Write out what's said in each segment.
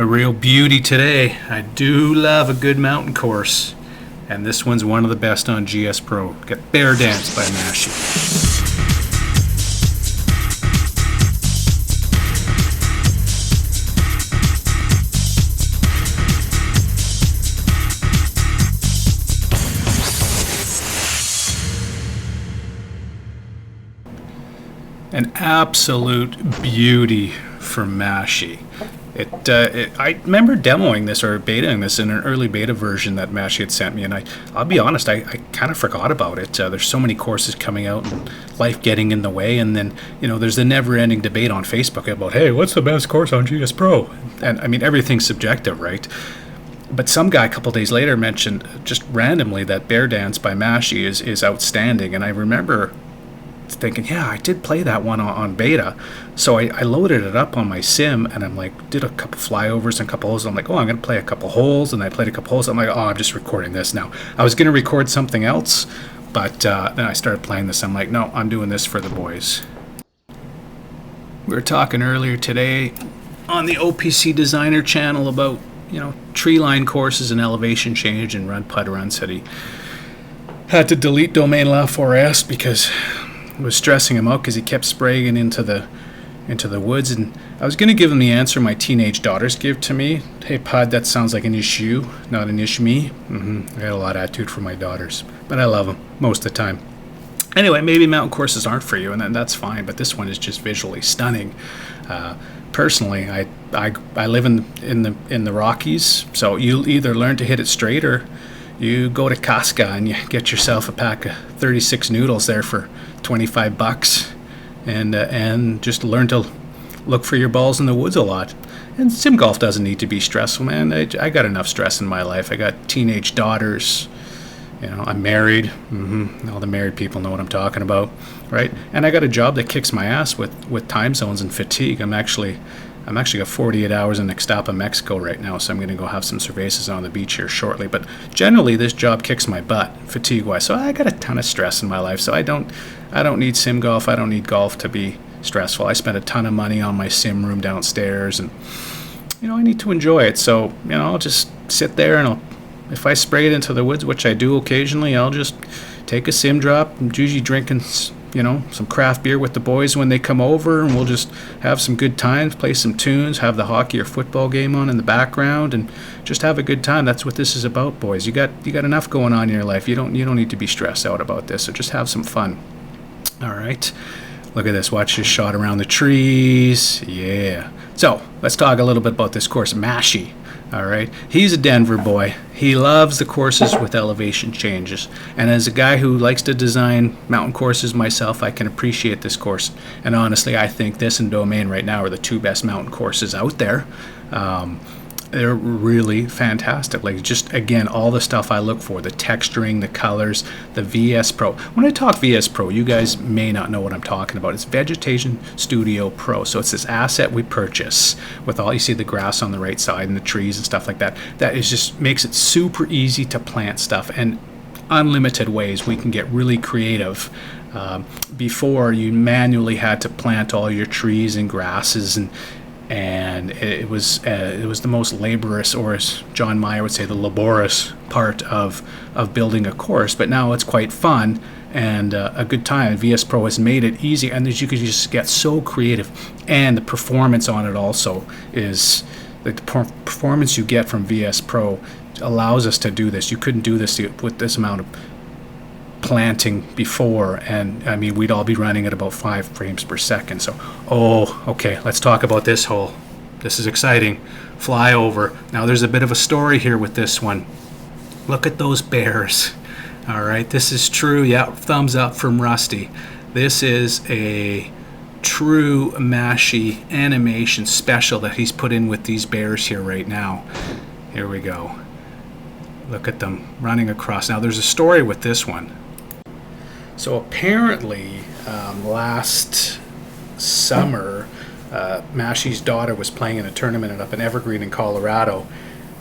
A real beauty today. I do love a good mountain course, and this one's one of the best on GSPro. Got Bear Dance by Mashi. An absolute beauty from Mashi. I remember demoing this or betaing this in an early beta version that Mashi had sent me, and I'll be honest, I kind of forgot about it. There's so many courses coming out and life getting in the way, and then there's the never-ending debate on Facebook about, hey, what's the best course on GSPro? And I mean, everything's subjective, right? But some guy a couple days later mentioned just randomly that Bear Dance by Mashi is outstanding, and I remember thinking, yeah, I did play that one on beta. So I loaded it up on my sim, and I'm like, did a couple flyovers and a couple holes. I'm like, oh, I'm going to play a couple holes, and I played a couple holes. I'm like, oh, I'm just recording this now. I was going to record something else, but then I started playing this. I'm like, no, I'm doing this for the boys. We were talking earlier today on the OPC Designer channel about, tree line courses and elevation change and Ren PUD runs. He had to delete domain La4S because was stressing him out because he kept spraying into the woods, and I was going to give him the answer my teenage daughters give to me. Hey, PUD, that sounds like an issue, not an issue. I got a lot of attitude for my daughters, but I love them most of the time. Anyway, maybe mountain courses aren't for you, and then that's fine, but this one is just visually stunning. Personally, I live in the Rockies, so you either learn to hit it straight or you go to Casca and you get yourself a pack of 36 noodles there for $25, and just learn to look for your balls in the woods a lot. And sim golf doesn't need to be stressful, man. I got enough stress in my life. I got teenage daughters. I'm married. All the married people know what I'm talking about, right? And I got a job that kicks my ass with time zones and fatigue. I'm actually got 48 hours in Ixtapa, Mexico right now, so I'm going to go have some cervezas on the beach here shortly. But generally, this job kicks my butt, fatigue-wise. So I got a ton of stress in my life. So I don't need sim golf. I don't need golf to be stressful. I spend a ton of money on my sim room downstairs, and I need to enjoy it. So I'll just sit there, and if I spray it into the woods, which I do occasionally, I'll just take a sim drop. I'm usually drinking some craft beer with the boys when they come over, and we'll just have some good times, play some tunes, have the hockey or football game on in the background, and just have a good time. That's what this is about, boys. You got enough going on in your life. You don't need to be stressed out about this, so just have some fun. All right. Look at this. Watch this shot around the trees. Yeah. So let's talk a little bit about this course, Mashi. All right. He's a Denver boy. He loves the courses with elevation changes. And as a guy who likes to design mountain courses myself, I can appreciate this course. And honestly, I think this and Domain right now are the two best mountain courses out there. They're really fantastic. Like, just again, all the stuff I look for, the texturing, the colors, the GSPro. When I talk GSPro, you guys may not know what I'm talking about. It's Vegetation Studio Pro. So it's this asset we purchase with all, you see the grass on the right side and the trees and stuff like that. That is just makes it super easy to plant stuff, and unlimited ways we can get really creative. Before, you manually had to plant all your trees and grasses, and it was the most laborious, or as John Mayer would say, the laborious part of building a course. But now it's quite fun and a good time. GSPro has made it easy, and you could just get so creative. And the performance on it also is the performance you get from GSPro allows us to do this. You couldn't do this with this amount of planting before, and I mean, we'd all be running at about 5 frames per second. So, okay, let's talk about this hole. This is exciting. Fly over. Now, there's a bit of a story here with this one. Look at those bears. All right, this is true. Yeah, thumbs up from Rusty. This is a true Mashi animation special that he's put in with these bears here right now. Here we go. Look at them running across. Now, there's a story with this one. So apparently, last summer, Mashi's daughter was playing in a tournament up in Evergreen in Colorado,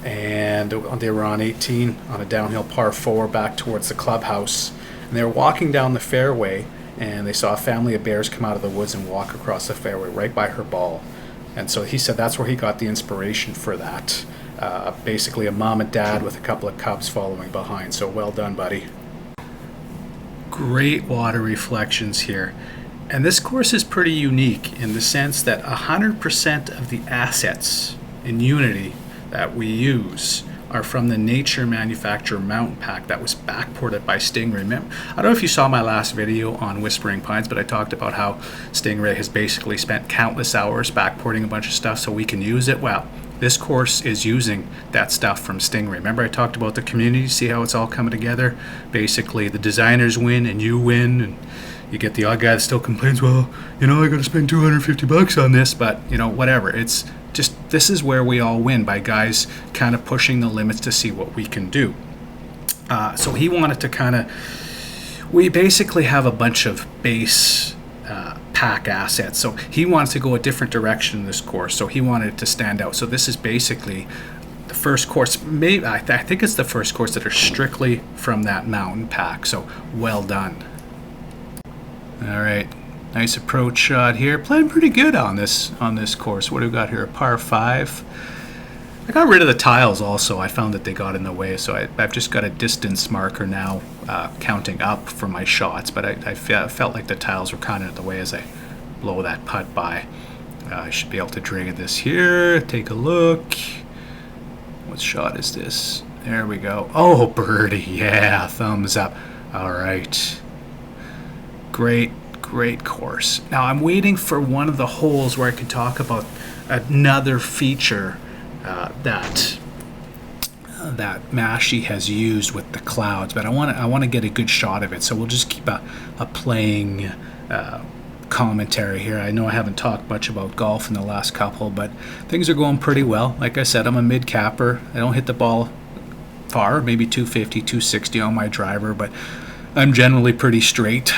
and they were on 18 on a downhill par 4 back towards the clubhouse, and they were walking down the fairway, and they saw a family of bears come out of the woods and walk across the fairway right by her ball. And so he said that's where he got the inspiration for that. Basically a mom and dad with a couple of cubs following behind. So well done, buddy. Great water reflections here. And this course is pretty unique in the sense that 100% of the assets in Unity that we use are from the Nature Manufacturer mountain pack that was backported by Stingray. Remember, I don't know if you saw my last video on Whispering Pines, but I talked about how Stingray has basically spent countless hours backporting a bunch of stuff so we can use it. Well, this course is using that stuff from Stingray. Remember I talked about the community, see how it's all coming together? Basically the designers win and you win, and you get the odd guy that still complains, well, you know, I gotta spend $250 on this, but you know, whatever. It's just, this is where we all win, by guys kind of pushing the limits to see what we can do. So he wanted to kind of, we basically have a bunch of base pack assets. So he wants to go a different direction in this course. So he wanted it to stand out. So this is basically the first course, maybe I think it's the first course that are strictly from that mountain pack. So well done. All right, nice approach shot here. Playing pretty good on this course. What do we got here? A par 5. I got rid of the tiles also. I found that they got in the way, so I've just got a distance marker now counting up for my shots, but I felt like the tiles were kind of in the way as I blow that putt by. I should be able to drag this here. Take a look. What shot is this? There we go. Oh, birdie. Yeah, thumbs up. All right. Great course. Now I'm waiting for one of the holes where I can talk about another feature that Massey has used with the clouds, but I want to get a good shot of it. So we'll just keep a playing commentary here. I know I haven't talked much about golf in the last couple, but things are going pretty well. Like I said, I'm a mid capper. I don't hit the ball far, maybe 250, 260 on my driver, but I'm generally pretty straight.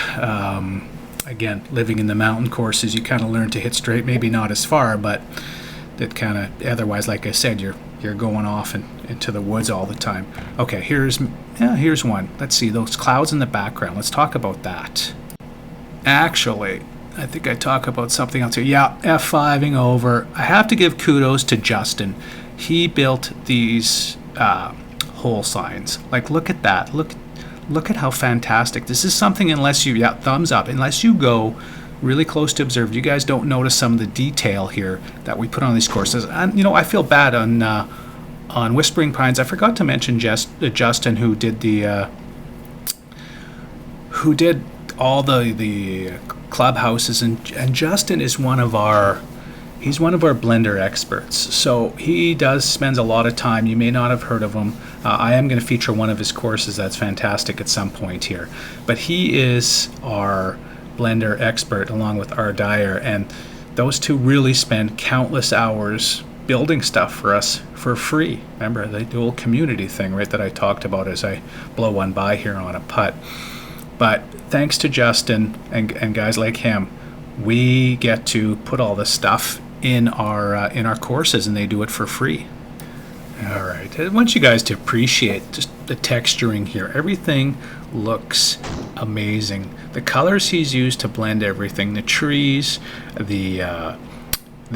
Again, living in the mountain courses, you kind of learn to hit straight, maybe not as far, but that kind of, otherwise, like I said, you're going off into the woods all the time. Okay, here's one. Let's see, those clouds in the background. Let's talk about that. Actually, I think I talk about something else here. Yeah, F5ing over. I have to give kudos to Justin. He built these hole signs. Like, look at that. Look at how fantastic. This is something, unless you, thumbs up, unless you go really close to observe, you guys don't notice some of the detail here that we put on these courses. And, you know, I feel bad on Whispering Pines. I forgot to mention Justin, who did all the clubhouses, and Justin is one of our blender experts. So he spends a lot of time. You may not have heard of him. I am going to feature one of his courses that's fantastic at some point here. But he is our blender expert along with R. Dyer, and those two really spend countless hours building stuff for us for free. Remember the whole community thing, right, that I talked about as I blow one by here on a putt. But thanks to Justin and guys like him, we get to put all this stuff in our courses, and they do it for free. All right, I want you guys to appreciate just the texturing here. Everything looks amazing. The colors he's used to blend everything, the trees, the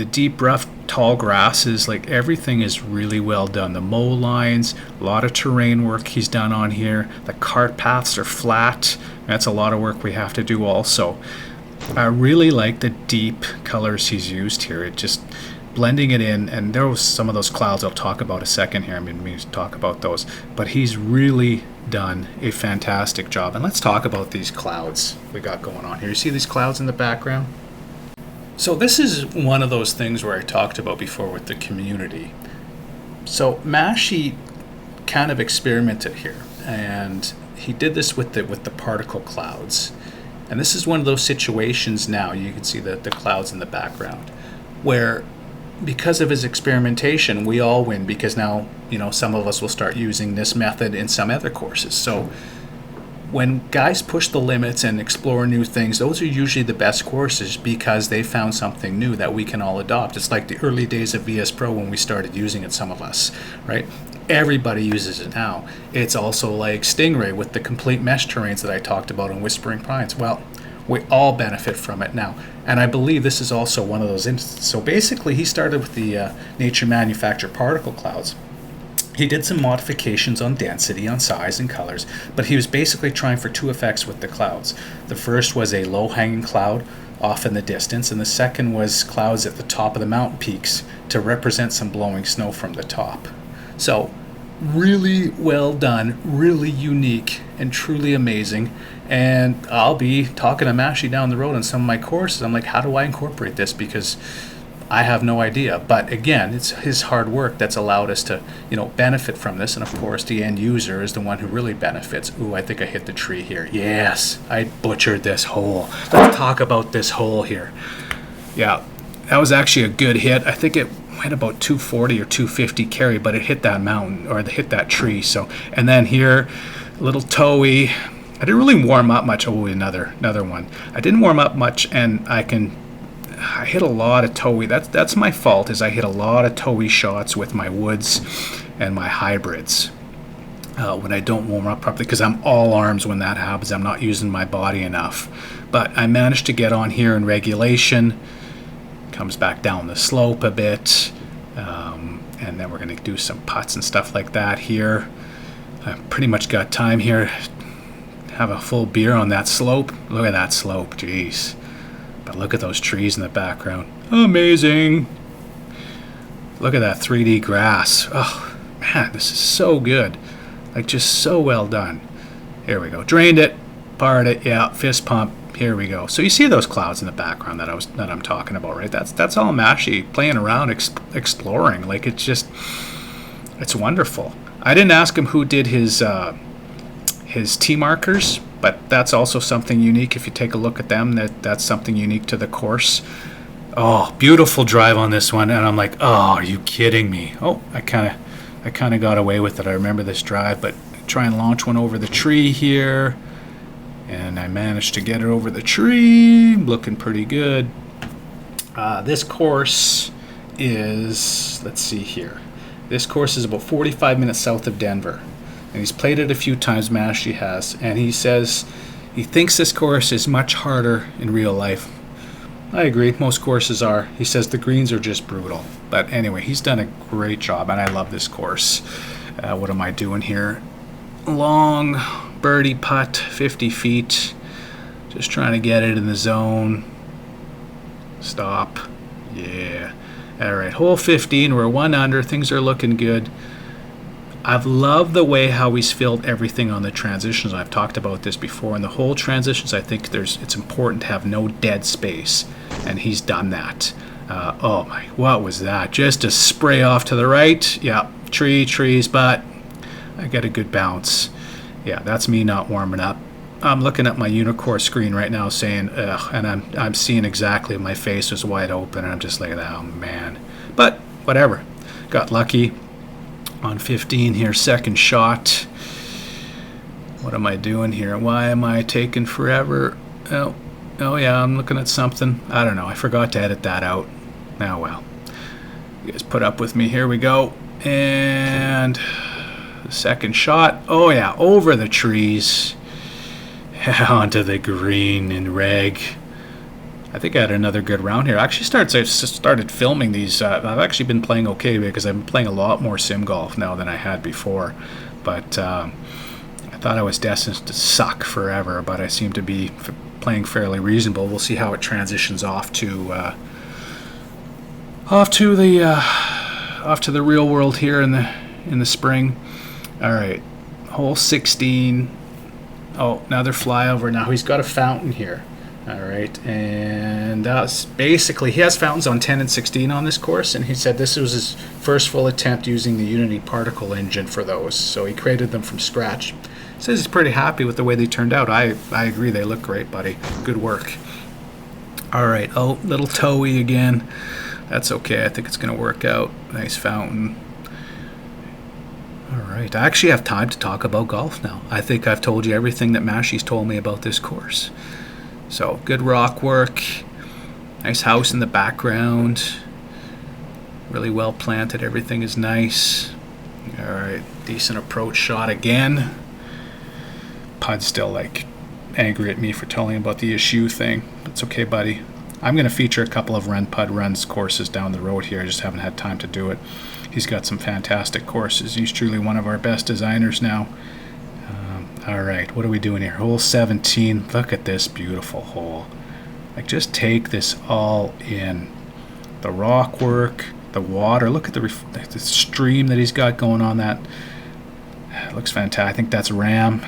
deep rough tall grasses, like everything is really well done. The mow lines, a lot of terrain work he's done on here. The cart paths are flat. That's a lot of work we have to do also. I really like the deep colors he's used here. It just blending it in, and there was some of those clouds I'll talk about a second here. I'm going to talk about those, but he's really done a fantastic job. And let's talk about these clouds we got going on here. You see these clouds in the background? So this is one of those things where I talked about before with the community. So Massey kind of experimented here, and he did this with the particle clouds. And this is one of those situations now, you can see the clouds in the background, where because of his experimentation, we all win, because now, you know, some of us will start using this method in some other courses. So when guys push the limits and explore new things, those are usually the best courses because they found something new that we can all adopt. It's like the early days of GSPro when we started using it, some of us, right? Everybody uses it now. It's also like Stingray with the complete mesh terrains that I talked about in Whispering Pines. Well, We all benefit from it now. And I believe this is also one of those instances. So basically, he started with the nature manufactured particle clouds. He did some modifications on density, on size and colors, but he was basically trying for two effects with the clouds. The first was a low-hanging cloud off in the distance, and the second was clouds at the top of the mountain peaks to represent some blowing snow from the top. So really well done, really unique, and truly amazing. And I'll be talking to Mashi down the road on some of my courses. I'm like, how do I incorporate this? Because I have no idea. But again, it's his hard work that's allowed us to, benefit from this. And of course, the end user is the one who really benefits. Ooh, I think I hit the tree here. Yes, I butchered this hole. Let's talk about this hole here. Yeah, that was actually a good hit. I think it went about 240 or 250 carry, but it hit that mountain, or it hit that tree. So, and then here, a little toey. I didn't really warm up much. Oh, another one. I didn't warm up much, and I hit a lot of toey. That's my fault, is I hit a lot of toey shots with my woods and my hybrids when I don't warm up properly, because I'm all arms when that happens. I'm not using my body enough. But I managed to get on here in regulation. Comes back down the slope a bit, and then we're going to do some putts and stuff like that here. I've pretty much got time here. Have a full beer on that slope. Look at that slope, jeez. But look at those trees in the background. Amazing. Look at that 3D grass. Oh, man, this is so good. Like, just so well done. Here we go. Drained it, parred it, yeah, fist pump. Here we go. So you see those clouds in the background that I'm talking about, right? That's all Mashi playing around, exploring. Like, it's wonderful. I didn't ask him who did his T markers, but that's also something unique. If you take a look at them, that's something unique to the course. Oh, beautiful drive on this one, and I'm like, oh, are you kidding me? Oh, I kind of got away with it. I remember this drive, but try and launch one over the tree here, and I managed to get it over the tree. Looking pretty good. This course is, let's see here. This course is about 45 minutes south of Denver. And he's played it a few times, Mashi has, and he says he thinks this course is much harder in real life. I agree, most courses are. He says the greens are just brutal. But anyway, he's done a great job, and I love this course. What am I doing here? Long birdie putt, 50 feet. Just trying to get it in the zone. Stop. Yeah. All right, hole 15, we're 1 under. Things are looking good. I've loved the way how he's filled everything on the transitions. I've talked about this before. In the whole transitions, I think it's important to have no dead space, and he's done that. Oh my, what was that? Just a spray off to the right. Yeah, trees, but I get a good bounce. Yeah, that's me not warming up. I'm looking at my Unicore screen right now saying, ugh, and I'm seeing exactly my face was wide open, and I'm just like, oh man. But whatever, got lucky. On 15 here, second shot. What am I doing here? Why am I taking forever? Oh yeah, I'm looking at something. I don't know. I forgot to edit that out. Oh well. You guys put up with me. Here we go. And the second shot. Oh yeah, over the trees. Onto the green in reg. I think I had another good round here. I actually started filming these. I've actually been playing okay because I've been playing a lot more sim golf now than I had before. But I thought I was destined to suck forever, but I seem to be playing fairly reasonable. We'll see how it transitions off to the real world here in the spring. All right, hole 16. Oh, another flyover. Now he's got a fountain here. All right, and that's basically, he has fountains on 10 and 16 on this course, and he said this was his first full attempt using the Unity particle engine for those, so he created them from scratch. He says he's pretty happy with the way they turned out. I agree, they look great, buddy. Good work. All right, oh, little toey again. That's okay, I think it's going to work out. Nice fountain. All right, I actually have time to talk about golf now. I think I've told you everything that Mashi's told me about this course. So, good rock work, nice house in the background, really well planted, everything is nice. All right, decent approach shot again. PUD still like angry at me for telling him about the issue thing. It's okay, buddy. I'm going to feature a couple of Ren PUD runs courses down the road here. I just haven't had time to do it. He's got some fantastic courses. He's truly one of our best designers now. All right, what are we doing here? Hole 17. Look at this beautiful hole. Like, just take this all in. The rock work, the water. Look at the stream that he's got going on. That it looks fantastic. I think that's RAM,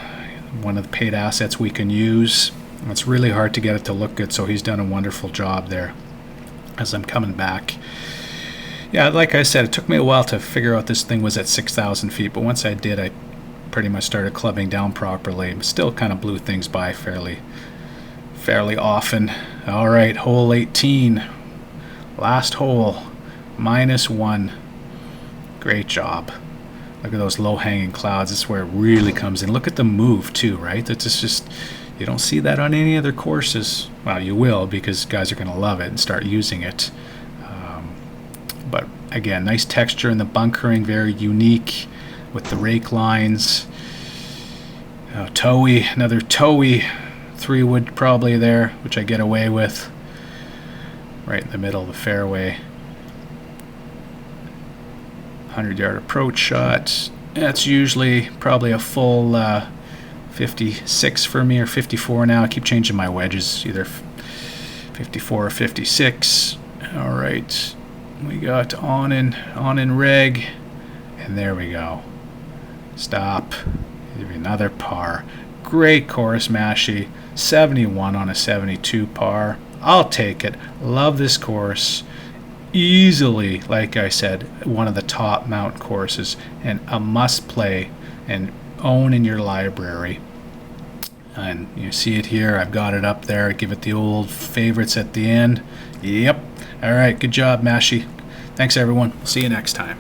one of the paid assets we can use. It's really hard to get it to look good, so he's done a wonderful job there. As I'm coming back, yeah, like I said, it took me a while to figure out this thing was at 6,000 feet, but once I did, I pretty much started clubbing down properly. Still kind of blew things by fairly often. All right, hole 18, last hole, -1. Great job. Look at those low-hanging clouds. This is where it really comes in. Look at the move too, right? It's just, you don't see that on any other courses. Well, you will, because guys are going to love it and start using it. But again, nice texture in the bunkering, very unique with the rake lines. Towie, another Towie 3-wood probably there, which I get away with. Right in the middle of the fairway. 100-yard approach shot. That's usually probably a full 56 for me, or 54 now. I keep changing my wedges, either 54 or 56. All right, we got on in reg, and there we go. Stop. Another par. Great course, Mashie. 71 on a 72 par. I'll take it. Love this course. Easily, like I said, one of the top mountain courses, and a must play and own in your library. And you see it here. I've got it up there. Give it the old favorites at the end. Yep. All right. Good job, Mashie. Thanks, everyone. See you next time.